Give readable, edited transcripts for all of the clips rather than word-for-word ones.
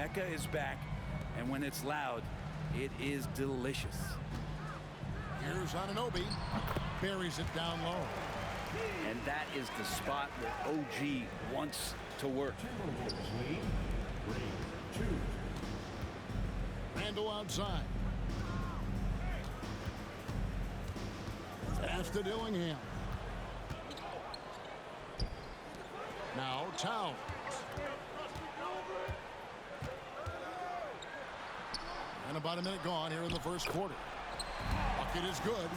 Eka is back, and when it's loud, it is delicious. Here's Anunoby. Buries it down low. And that is the spot where OG wants to work. Randle outside. Pass to Dillingham. Now Towns. And about a minute gone here in the first quarter. Bucket is good.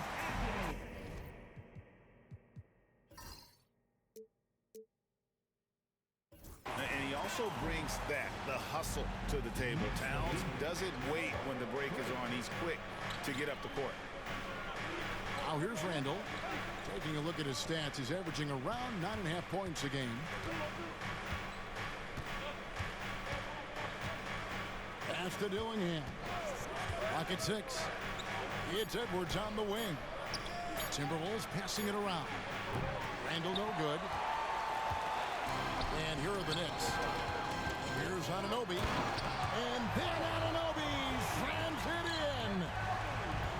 And he also brings the hustle to the table. Towns doesn't wait when the break is on. He's quick to get up the court. Now here's Randle. Taking a look at his stats, he's averaging around 9.5 points a game. Pass to Dillingham. Clock at 6. It's Edwards on the wing. Timberwolves passing it around. Randle no good. And here are the Knicks. Here's Anunoby. And then Anunoby slams it in.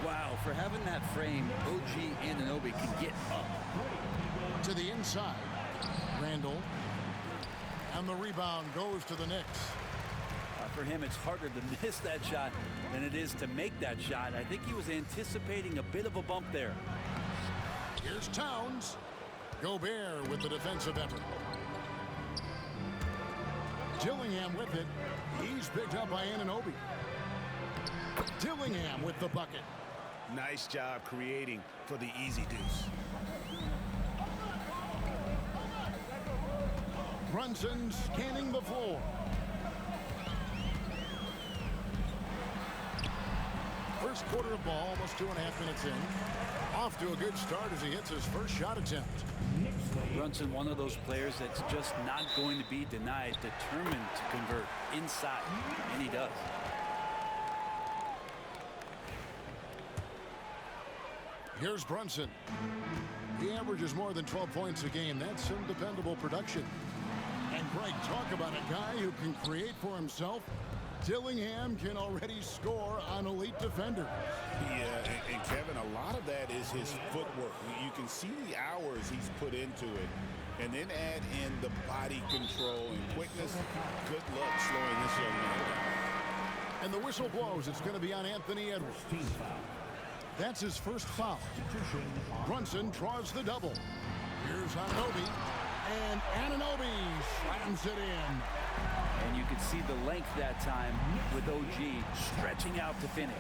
Wow, for having that frame, OG Anunoby can get up. To the inside. Randle. And the rebound goes to the Knicks. For him, it's harder to miss that shot than it is to make that shot. I think he was anticipating a bit of a bump there. Here's Towns. Gobert with the defensive effort. Dillingham with it. He's picked up by Anunoby. Dillingham with the bucket. Nice job creating for the easy deuce. Brunson scanning the floor. First quarter of ball, almost 2.5 minutes in. Off to a good start as he hits his first shot attempt. Brunson, one of those players that's just not going to be denied, determined to convert inside, and he does. Here's Brunson. He averages more than 12 points a game. That's some dependable production. And Greg, talk about a guy who can create for himself. Dillingham can already score on elite defenders. Yeah, and Kevin, a lot of that is his footwork. You can see the hours he's put into it. And then add in the body control and quickness. Good luck slowing this young man down. And the whistle blows. It's going to be on Anthony Edwards. That's his first foul. Brunson draws the double. Here's Anunoby. And Anunoby slams it in. And you can see the length that time with OG stretching out to finish.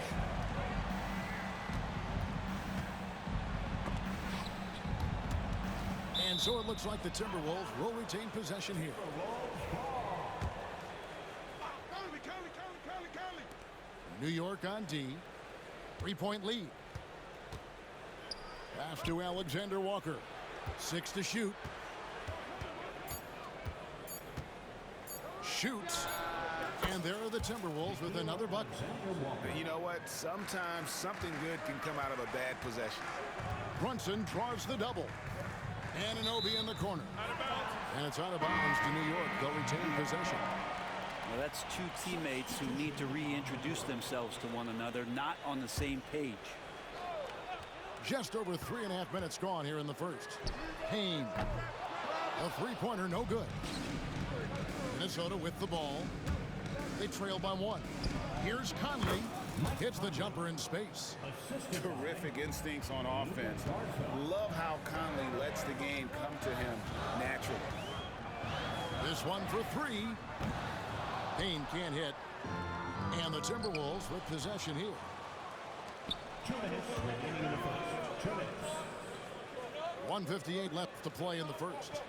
And so it looks like the Timberwolves will retain possession here. New York on D. 3-point lead. Pass to Alexander Walker. 6 to shoot. Shoots. And there are the Timberwolves with another bucket. You know what? Sometimes something good can come out of a bad possession. Brunson draws the double. Anunoby in the corner. And it's out of bounds to New York. They'll retain possession. Well, that's two teammates who need to reintroduce themselves to one another, not on the same page. Just over 3.5 minutes gone here in the first. Payne. A three-pointer, no good. Minnesota with the ball. They trail by 1. Here's Conley. Hits the jumper in space. Terrific instincts on offense. Love how Conley lets the game come to him naturally. This one for 3. Payne can't hit. And the Timberwolves with possession here. 2 minutes remaining in the first. 2 minutes. 1:58 left to play in the first.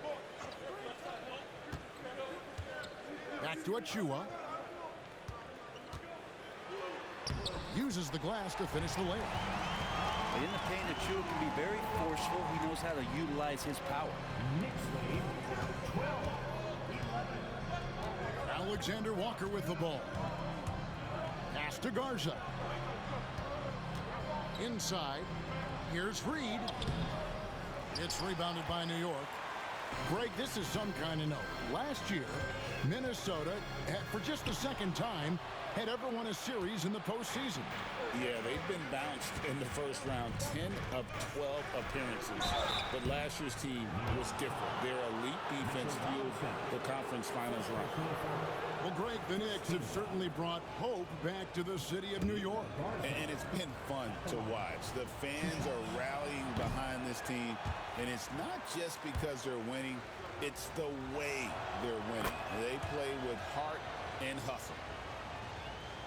Back to Achua. Uses the glass to finish the layup. In the paint, Achua can be very forceful. He knows how to utilize his power. Alexander Walker with the ball. Pass to Garza. Inside. Here's Reed. It's rebounded by New York. Greg, this is some kind of note. Last year, Minnesota, for just the second time, had ever won a series in the postseason. Yeah, they've been bounced in the first round, 10 of 12 appearances. But last year's team was different. Their elite defense fueled the conference finals run. Well, Greg, the Knicks have certainly brought hope back to the city of New York. And it's been fun to watch. The fans are rallying behind this team. And it's not just because they're winning. It's the way they're winning. They play with heart and hustle.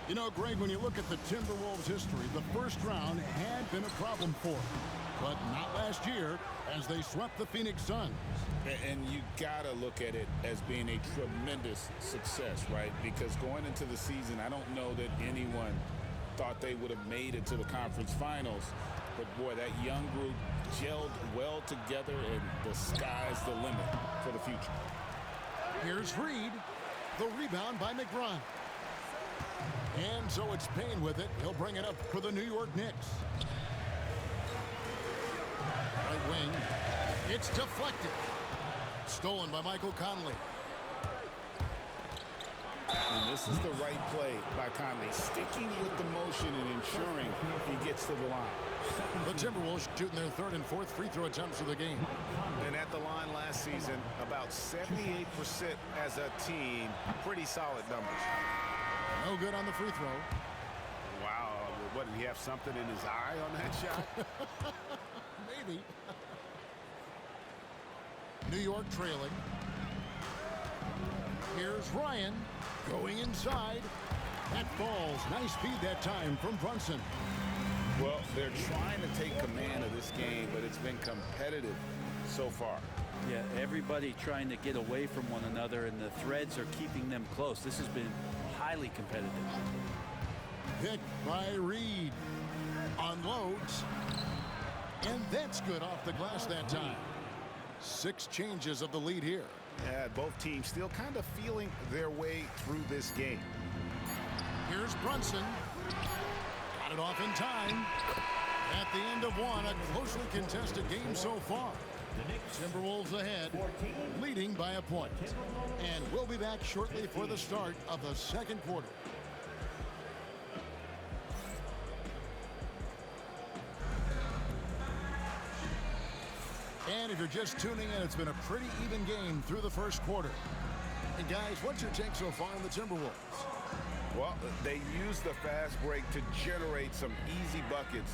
You know, Greg, when you look at the Timberwolves' history, the first round had been a problem for them. But not last year, as they swept the Phoenix Suns. And you got to look at it as being a tremendous success, right? Because going into the season, I don't know that anyone thought they would have made it to the conference finals. But, boy, that young group gelled well together, and the sky's the limit for the future. Here's Reed. The rebound by McBride. And so it's Payne with it. He'll bring it up for the New York Knicks. Right wing. It's deflected. Stolen by Michael Conley. And this is the right play by Conley, sticking with the motion and ensuring he gets to the line. The Timberwolves shooting their third and fourth free throw attempts of the game. And at the line last season, about 78% as a team. Pretty solid numbers. No good on the free throw. Wow. What, did he have something in his eye on that shot? Maybe. New York trailing. Here's Ryan going inside. That falls. Nice feed that time from Brunson. Well, they're trying to take command of this game, but it's been competitive so far. Yeah, everybody trying to get away from one another, and the threads are keeping them close. This has been highly competitive. Picked by Reed. Unloads. And that's good off the glass that time. 6 changes of the lead here. Yeah, both teams still kind of feeling their way through this game. Here's Brunson. Got it off in time. At the end of one, a closely contested game so far. Timberwolves ahead, leading by a point. And we'll be back shortly for the start of the second quarter. And if you're just tuning in, it's been a pretty even game through the first quarter. And guys, what's your take so far on the Timberwolves? Well, they used the fast break to generate some easy buckets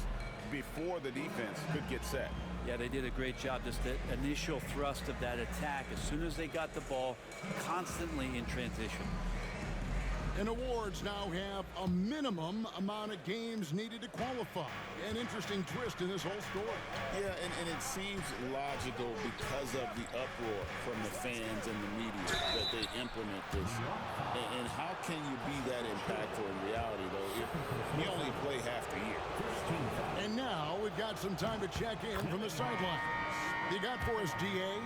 before the defense could get set. Yeah, they did a great job. Just the initial thrust of that attack, as soon as they got the ball, constantly in transition. And awards now have a minimum amount of games needed to qualify. An interesting twist in this whole story. Yeah, and it seems logical because of the uproar from the fans and the media that they implement this. And how can you be that impactful in reality, though, if you only play half the year? And now we've got some time to check in from the sidelines. You got for us, D.A.?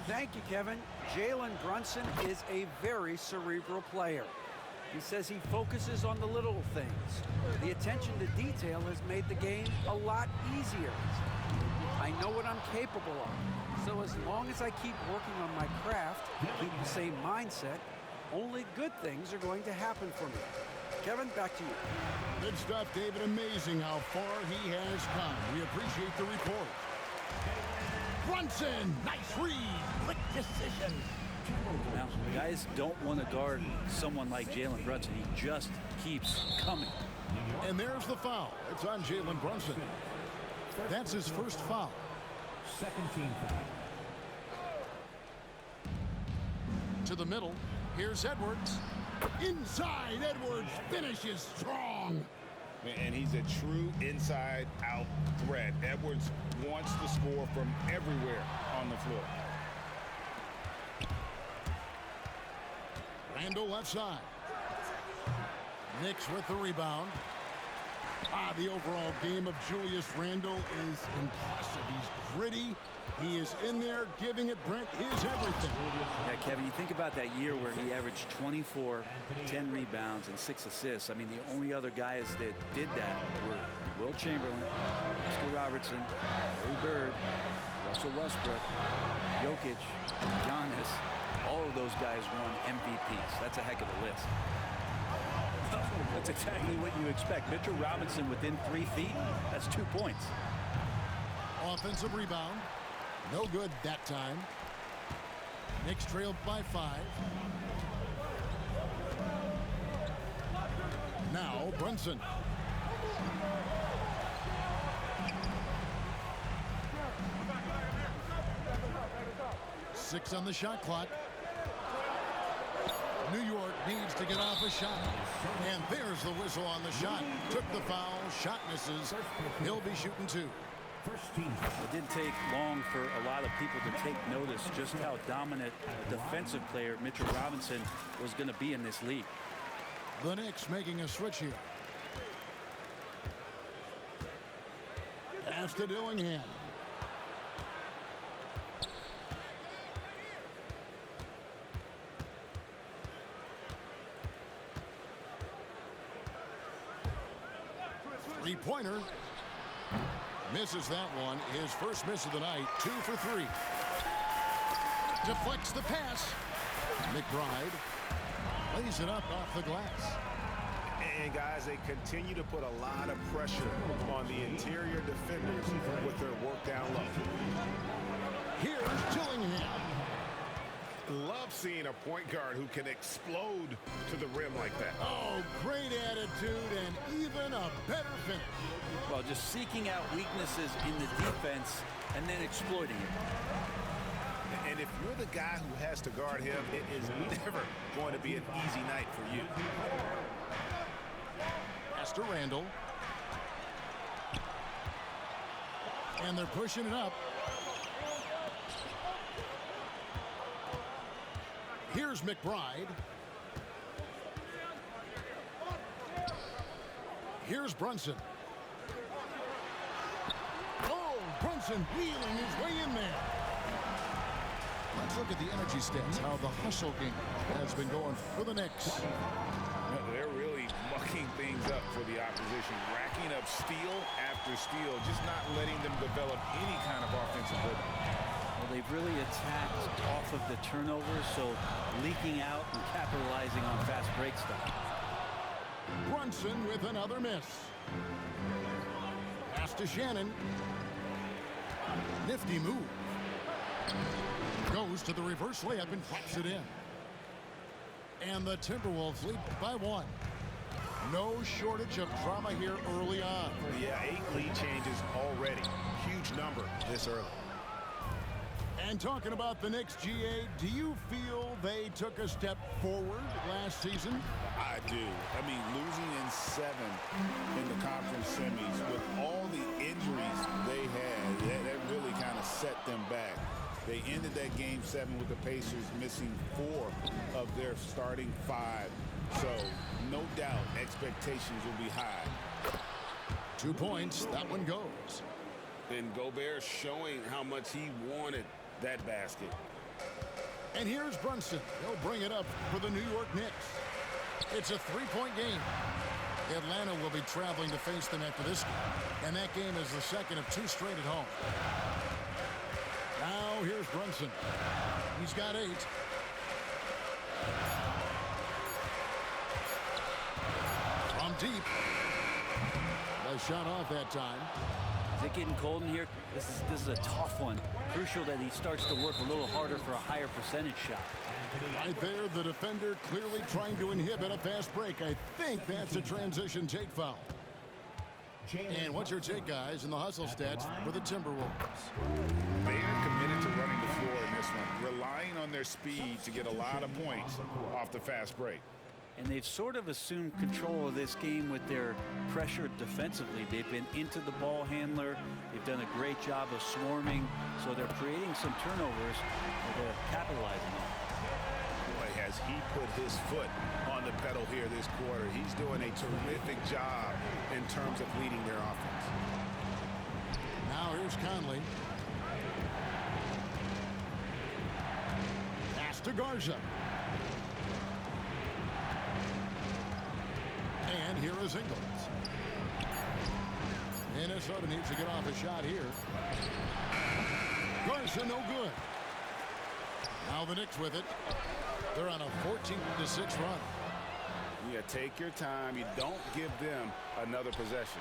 Thank you, Kevin. Jalen Brunson is a very cerebral player. He says he focuses on the little things. The attention to detail has made the game a lot easier. I know what I'm capable of. So as long as I keep working on my craft, keep the same mindset, only good things are going to happen for me. Kevin, back to you. Good stuff, David. Amazing how far he has come. We appreciate the report. Brunson, nice read, quick decision. Now, guys don't want to guard someone like Jalen Brunson. He just keeps coming. And there's the foul. It's on Jalen Brunson. That's his first foul. Second team foul. To the middle. Here's Edwards. Inside, Edwards finishes strong. And he's a true inside-out threat. Edwards wants to score from everywhere on the floor. Randle left side. Knicks with the rebound. The overall game of Julius Randle is impressive. He's gritty. He is in there giving it, Brent, his everything. Yeah, Kevin, you think about that year where he averaged 24, 10 rebounds, and 6 assists. I mean, the only other guys that did that were Will Chamberlain, Oscar Robertson, Larry Bird, Russell Westbrook. Jokic, Giannis, all of those guys won MVPs. That's a heck of a list. That's exactly what you expect. Mitchell Robinson within 3 feet, that's 2 points. Offensive rebound. No good that time. Knicks trailed by 5. Now Brunson. Six on the shot clock. New York needs to get off a shot. And there's the whistle on the shot. Took the foul. Shot misses. He'll be shooting 2. It didn't take long for a lot of people to take notice just how dominant a defensive player Mitchell Robinson was going to be in this league. The Knicks making a switch here. Pass to Dillingham. Three-pointer. Misses that one. His first miss of the night. 2 for 3. Deflects the pass. McBride lays it up off the glass. And guys, they continue to put a lot of pressure on the interior defenders with their work down low. Here's Dillingham. Love seeing a point guard who can explode to the rim like that. Oh, great attitude and even a better finish. Well, just seeking out weaknesses in the defense and then exploiting it. And if you're the guy who has to guard him, it is never going to be an easy night for you. Pass to Randall. And they're pushing it up. Here's McBride. Here's Brunson. Oh, Brunson wheeling his way in there. Let's look at the energy stats, how the hustle game has been going for the Knicks. They're really mucking things up for the opposition, racking up steal after steal, just not letting them develop any kind of offensive rhythm. Well, they've really attacked off of the turnovers, so leaking out and capitalizing on fast break stuff. Brunson with another miss. Pass to Shannon. Nifty move. Goes to the reverse layup and flaps it in. And the Timberwolves lead by 1. No shortage of drama here early on. Yeah, 8 lead changes already. Huge number this early. And talking about the Knicks, GA, do you feel they took a step forward last season? I do. I mean, losing in 7 in the conference semis with all the injuries they had, that really kind of set them back. They ended that game 7 with the Pacers missing 4 of their starting 5. So, no doubt, expectations will be high. 2 points. That one goes. And Gobert showing how much he wanted that basket. And here's Brunson. He'll bring it up for the New York Knicks. It's a 3-point game. Atlanta will be traveling to face them after this game. And that game is the second of 2 straight at home. Now here's Brunson. He's got 8. From deep. Nice shot off that time. Is it getting cold in here? This is a tough one. Crucial that he starts to work a little harder for a higher percentage shot. Right there, the defender clearly trying to inhibit a fast break. I think that's a transition take foul. And what's your take, guys, in the hustle stats for the Timberwolves? They are committed to running the floor in this one, relying on their speed to get a lot of points off the fast break. And they've sort of assumed control of this game with their pressure defensively. They've been into the ball handler. They've done a great job of swarming. So they're creating some turnovers that they're capitalizing on. Boy, has he put his foot on the pedal here this quarter. He's doing a terrific job in terms of leading their offense. Now here's Conley. Pass to Garza. And here is Ingles. Minnesota needs to get off a shot here. Garza no good. Now the Knicks with it. They're on a 14-6 run. Yeah, take your time. You don't give them another possession.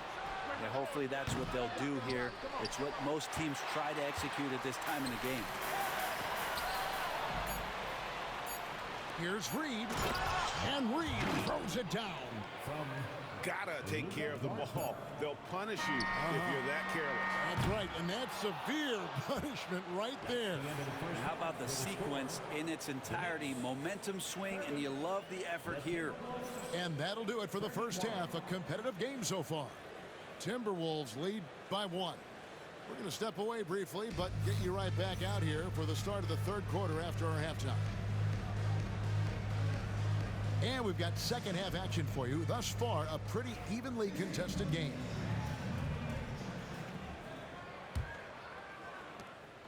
Yeah, hopefully that's what they'll do here. It's what most teams try to execute at this time in the game. Here's Reed. And Reed throws it down. Gotta take care of the ball. They'll punish you if you're that careless. That's right, and that's severe punishment right there. And how about the sequence in its entirety? Momentum swing, and you love the effort here. And that'll do it for the first half. A competitive game so far. Timberwolves lead by 1. We're going to step away briefly, but get you right back out here for the start of the third quarter after our halftime. And we've got second half action for you. Thus far, a pretty evenly contested game.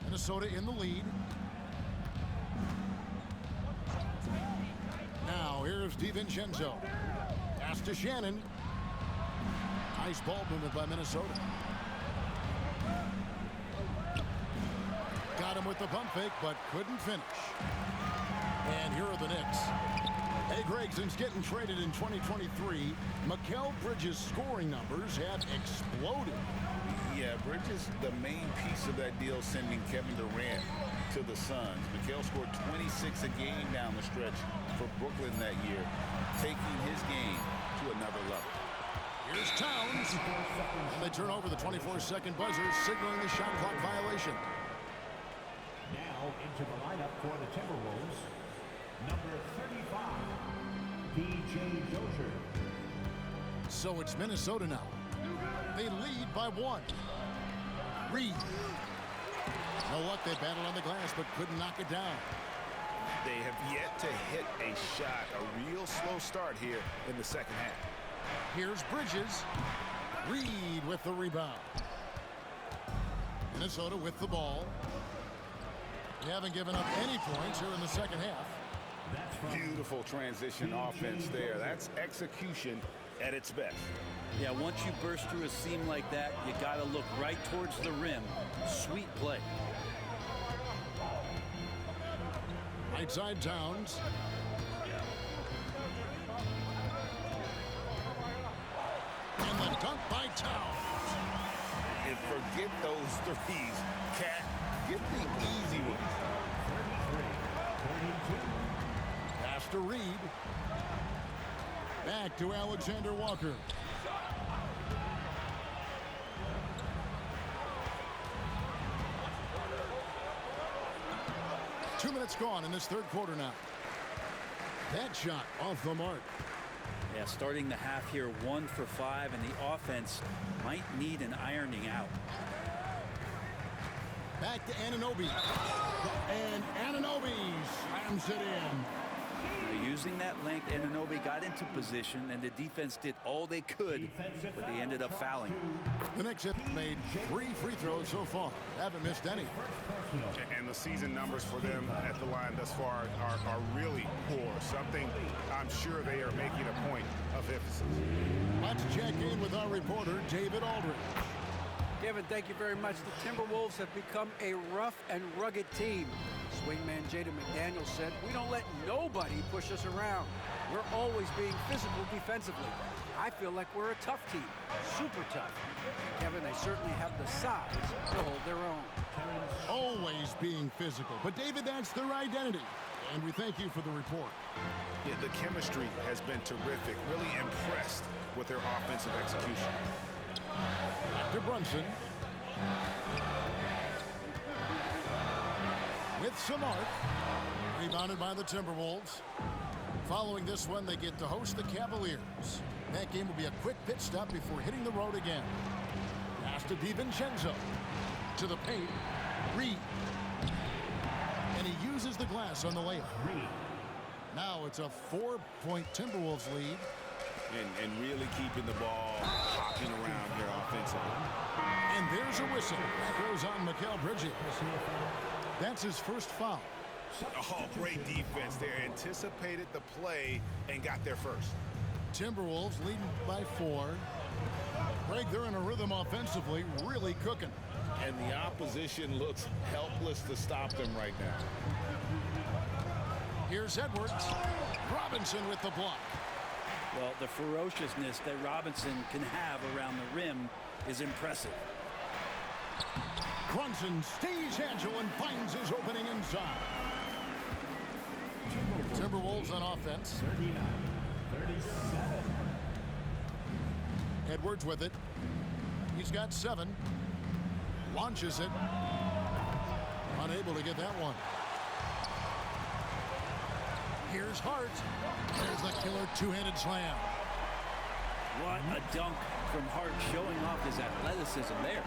Minnesota in the lead. Now here's DiVincenzo. Pass to Shannon. Nice ball movement by Minnesota. Got him with the pump fake, but couldn't finish. And here are the Knicks. Hey, Gregson's getting traded in 2023. Mikal Bridges' scoring numbers have exploded. Yeah, Bridges, the main piece of that deal, sending Kevin Durant to the Suns. Mikal scored 26 a game down the stretch for Brooklyn that year, taking his game to another level. Here's Towns. They turn over the 24-second buzzer, signaling the shot clock violation. Now into the lineup for the Timberwolves, number 35, P.J. Dozier. So it's Minnesota now. They lead by 1. Reed. No luck, they battled on the glass, but couldn't knock it down. They have yet to hit a shot, a real slow start here in the second half. Here's Bridges. Reed with the rebound. Minnesota with the ball. They haven't given up any points here in the second half. Beautiful transition offense there. That's execution at its best. Yeah, once you burst through a seam like that, you got to look right towards the rim. Sweet play. Right side Towns. And the dunk by Towns. And forget those threes. Cat, get the easy ones. Pass to Reed. Back to Alexander Walker. Two minutes gone in this third quarter now. That shot off the mark. Yeah, starting the half here 1 for 5, and the offense might need an ironing out. Back to Anunoby. And Anunoby slams it in. Using that length, Anunoby got into position, and the defense did all they could, but they ended up fouling. The Knicks have made 3 free throws so far. Haven't missed any. And the season numbers for them at the line thus far are really poor. Something I'm sure they are making a point of emphasis. Let's check in with our reporter, David Aldridge. Kevin, thank you very much. The Timberwolves have become a rough and rugged team. Swingman Jaden McDaniels said, "We don't let nobody push us around. We're always being physical defensively. I feel like we're a tough team, super tough." Kevin, they certainly have the size to hold their own. Always being physical. But, David, that's their identity. And we thank you for the report. Yeah, the chemistry has been terrific. Really impressed with their offensive execution. Back to Brunson. With Samart. Rebounded by the Timberwolves. Following this one, they get to host the Cavaliers. That game will be a quick pit stop before hitting the road again. Pass to DiVincenzo. To the paint. Reed. And he uses the glass on the layup. Now it's a 4-point Timberwolves lead. And really keeping the ball hopping around here offensively. And there's a whistle. That goes on Mikal Bridges. That's his first foul. Oh, great defense there. Anticipated the play and got there first. Timberwolves leading by 4. Greg, they're in a rhythm offensively, really cooking. And the opposition looks helpless to stop them right now. Here's Edwards. Robinson with the block. Well, the ferociousness that Robinson can have around the rim is impressive. Brunson stays agile and finds his opening inside. Timberwolves on offense. 39-37. Edwards with it. He's got 7. Launches it. Unable to get that one. Here's Hart. There's the killer two-handed slam. What a dunk from Hart, showing off his athleticism there.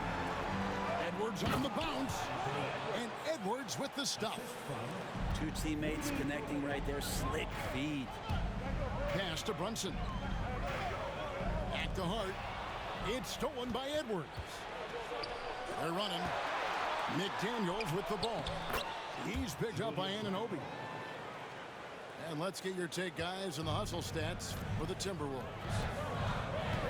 Edwards on the bounce. And Edwards with the stuff. Two teammates connecting right there. Slick feed. Pass to Brunson. Back to Hart. It's stolen by Edwards. They're running. McDaniels with the ball. He's picked up by Anunoby. And let's get your take, guys, on the hustle stats for the Timberwolves.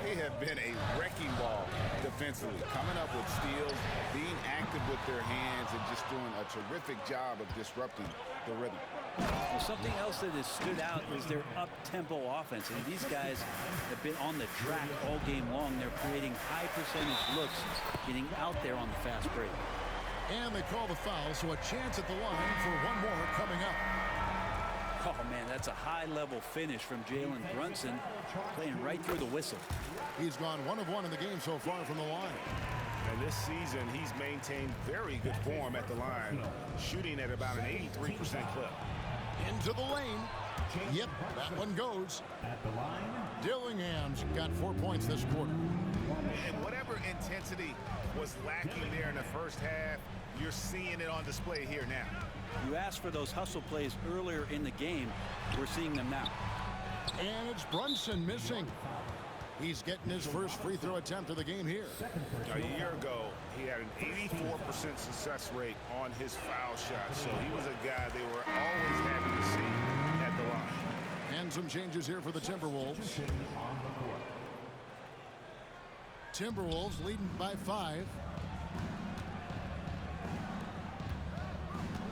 They have been a wrecking ball defensively, coming up with steals, being active with their hands, and just doing a terrific job of disrupting the rhythm. Well, something else that has stood out is their up-tempo offense. And these guys have been on the track all game long. They're creating high-percentage looks, getting out there on the fast break. And they call the foul, so a chance at the line for one more coming up. Oh, man, that's a high-level finish from Jalen Brunson, playing right through the whistle. He's gone 1 of 1 in the game so far from the line. And this season, he's maintained very good form at the line, shooting at about an 83% clip. Into the lane. Yep, that one goes. At the line, Dillingham's got 4 points this quarter. And whatever intensity was lacking there in the first half, you're seeing it on display here now. You asked for those hustle plays earlier in the game. We're seeing them now. And it's Brunson missing. He's getting his first free throw attempt of the game here. A year ago, he had an 84% success rate on his foul shot, so he was a guy they were always happy to see at the line. And some changes here for the Timberwolves. Timberwolves leading by 5.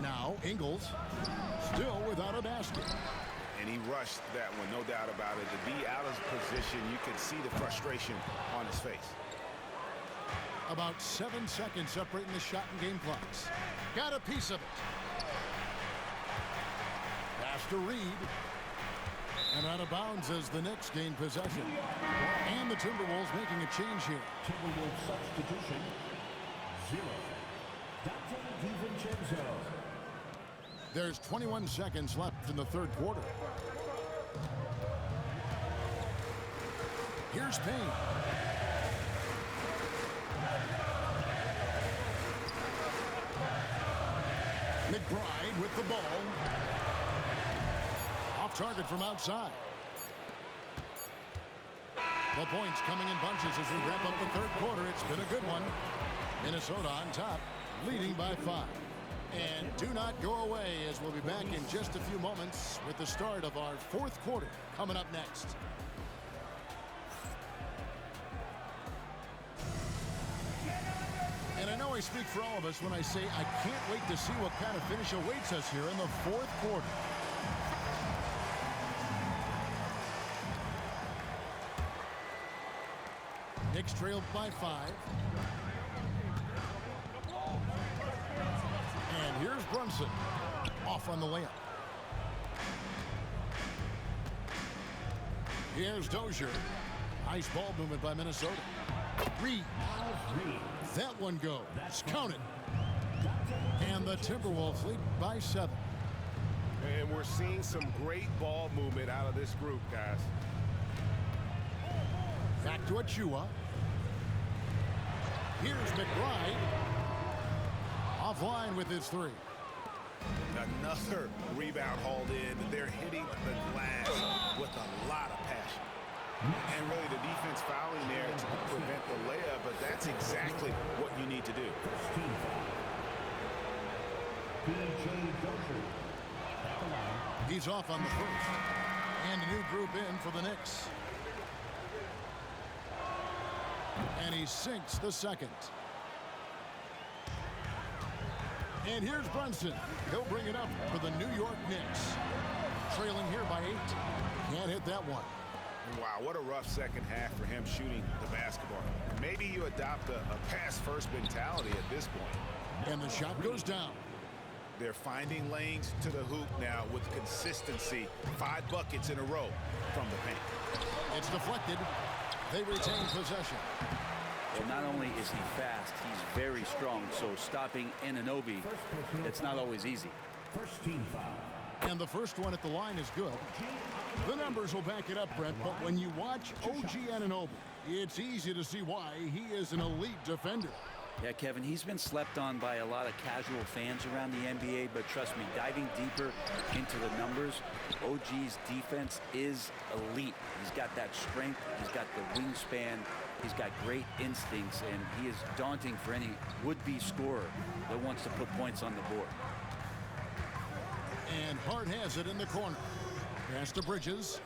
Now Ingles still without a basket. And he rushed that one, no doubt about it. To be out of position, you can see the frustration on his face. About 7 seconds separating the shot and game clocks. Got a piece of it. Pass to Reed. And out of bounds as the Knicks gain possession. And the Timberwolves making a change here. Timberwolves substitution, 0. Dante DiVincenzo. There's 21 seconds left in the third quarter. Here's Payne. McBride with the ball. Off target from outside. The points coming in bunches as we wrap up the third quarter. It's been a good one. Minnesota on top, leading by 5. And do not go away, as we'll be back in just a few moments with the start of our fourth quarter coming up next. And I know I speak for all of us when I say I can't wait to see what kind of finish awaits us here in the fourth quarter. Knicks trailed by 5. And here's Brunson off on the layup. Here's Dozier. Nice ball movement by Minnesota. Reed. That one goes. Counted. And the Timberwolves lead by 7. And we're seeing some great ball movement out of this group, guys. Back to Achua. Here's McBride. Offline with his 3. Another rebound hauled in. They're hitting the glass with a lot of passion. And really the defense fouling there to prevent the layup, but that's exactly what you need to do. He's off on the first. And a new group in for the Knicks. And he sinks the second. And here's Brunson. He'll bring it up for the New York Knicks. Trailing here by 8. Can't hit that one. Wow, what a rough second half for him shooting the basketball. Maybe you adopt a pass-first mentality at this point. And the shot goes down. They're finding lanes to the hoop now with consistency. 5 buckets in a row from the paint. It's deflected. They retain possession. Well, not only is he fast, he's very strong. So stopping Anunoby, it's not always easy. First team foul. And the first one at the line is good. The numbers will back it up, Brett, but when you watch OG Anunoby, it's easy to see why he is an elite defender. Yeah, Kevin, he's been slept on by a lot of casual fans around the NBA, but trust me, diving deeper into the numbers, OG's defense is elite. He's got that strength, he's got the wingspan, he's got great instincts, and he is daunting for any would-be scorer that wants to put points on the board. And Hart has it in the corner. Pass to Bridges.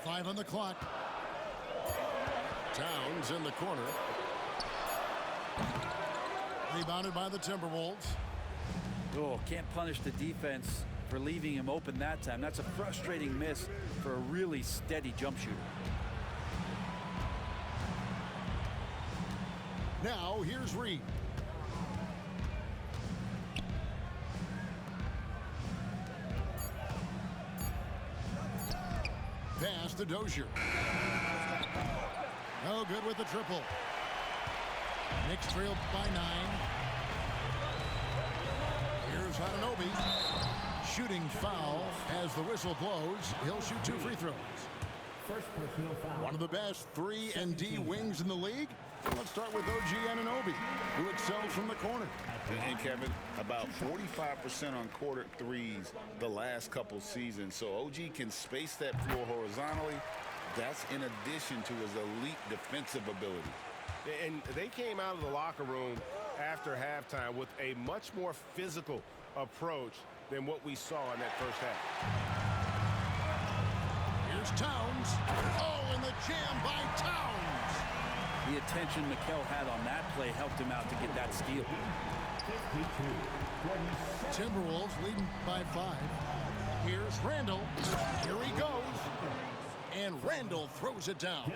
5 on the clock. Towns in the corner. Rebounded by the Timberwolves. Oh, can't punish the defense for leaving him open that time. That's a frustrating miss for a really steady jump shooter. Now here's Reed. Pass to Dozier. No good with the triple. Knicks trail by 9. Here's Anunoby. Shooting foul as the whistle blows. He'll shoot 2 free throws. First personal foul. One of the best 3-and-D wings in the league. Let's start with OG Anunoby, who excels from the corner. And Kevin, about 45% on quarter threes the last couple seasons. So OG can space that floor horizontally. That's in addition to his elite defensive ability. And they came out of the locker room after halftime with a much more physical approach than what we saw in that first half. Here's Towns. Oh, and the jam by Towns. The attention Mikal had on that play helped him out to get that steal. Timberwolves leading by 5. Here's Randall. Here he goes. And Randall throws it down.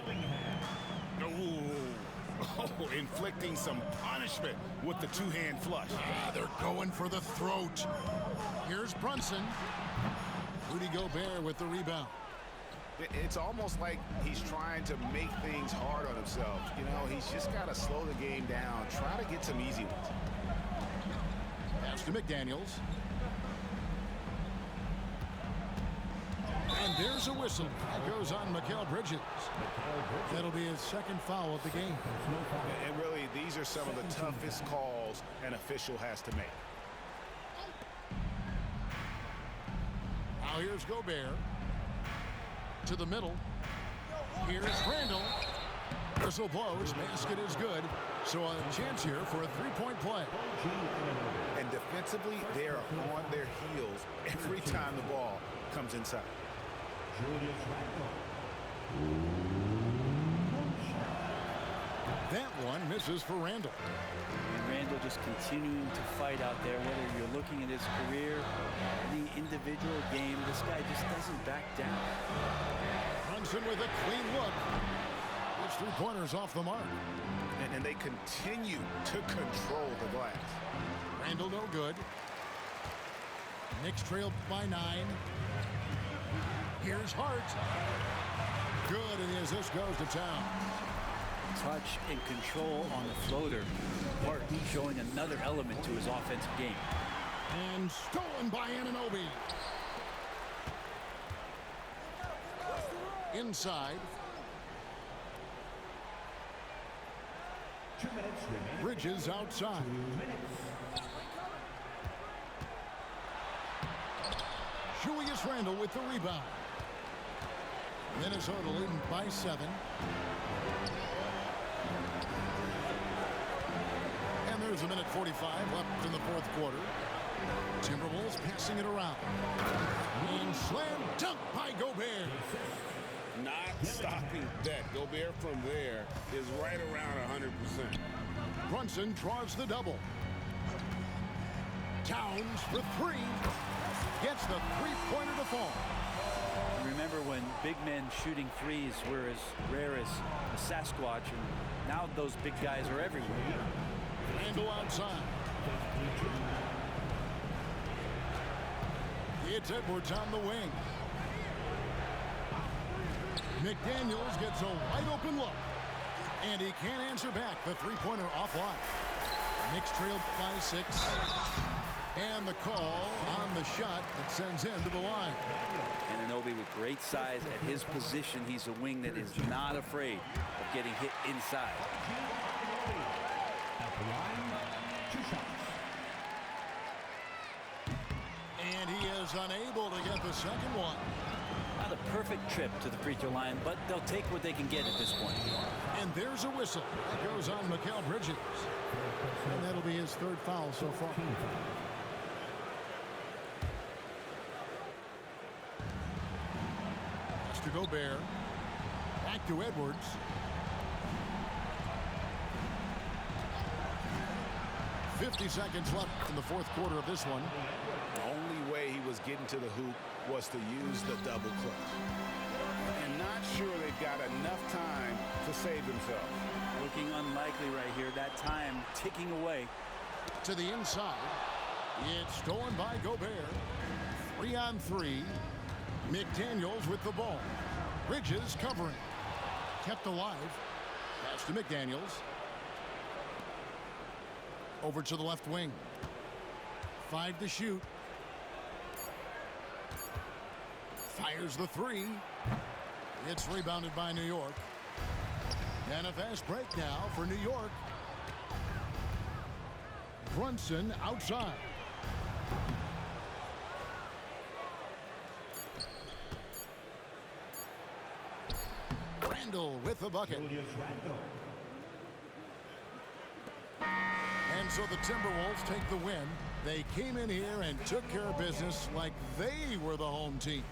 Oh, inflicting some punishment with the 2-hand flush. They're going for the throat. Here's Brunson. Rudy Gobert with the rebound. It's almost like he's trying to make things hard on himself. You know, he's just got to slow the game down, try to get some easy ones. Pass to McDaniels. And there's a whistle. That goes on Mikal Bridges. That'll be his second foul of the game. And really, these are some of the toughest calls an official has to make. Now here's Gobert. To the middle. Here's Randall. Whistle blows. Basket is good. So a chance here for a 3-point play. And defensively, they are on their heels every time the ball comes inside. That one misses for Randall. And Randall just continuing to fight out there, whether you're looking at his career, the individual game, this guy just doesn't back down. Brunson with a clean look. It's 3-pointers off the mark. And they continue to control the glass. Randall no good. Knicks trail by 9. Here's Hart. Good, and the assist goes to Towns. Touch and control on the floater. Hart showing another element to his offensive game. And stolen by Anunoby. Inside. 2 minutes remaining. Bridges outside. 2 minutes. Julius Randle with the rebound. Minnesota leading by 7. And there's a minute 45 left in the fourth quarter. Timberwolves passing it around. And slam dunk by Gobert. Not stopping that. Gobert from there is right around 100%. Brunson draws the double. Towns for three. Gets the three-pointer to fall. Remember when big men shooting threes were as rare as a Sasquatch, and now those big guys are everywhere. Randall outside. It's Edwards on the wing. McDaniels gets a wide open look. And he can't answer back. The three-pointer offline. Knicks trailed by 6. And the call on the shot that sends him to the line. Anunoby with great size at his position. He's a wing that is not afraid of getting hit inside. At the line, 2 shots. And he is unable to get the second one. Not a perfect trip to the free throw line, but they'll take what they can get at this point. And there's a whistle. That goes on Mikal Bridges. And that'll be his 3rd foul so far. Pass to Gobert. Back to Edwards. .50 seconds left in the 4th quarter of this one. The only way he was getting to the hoop was to use the double clutch. And not sure they've got enough time to save themselves. Looking unlikely right here. That time ticking away. To the inside. It's stolen by Gobert. 3-on-3. McDaniels with the ball. Bridges covering. Kept alive. Pass to McDaniels. Over to the left wing. 5 to shoot. Fires the 3. It's rebounded by New York. And a fast break now for New York. Brunson outside. Randall with the bucket. And so the Timberwolves take the win. They came in here and took care of business like they were the home team.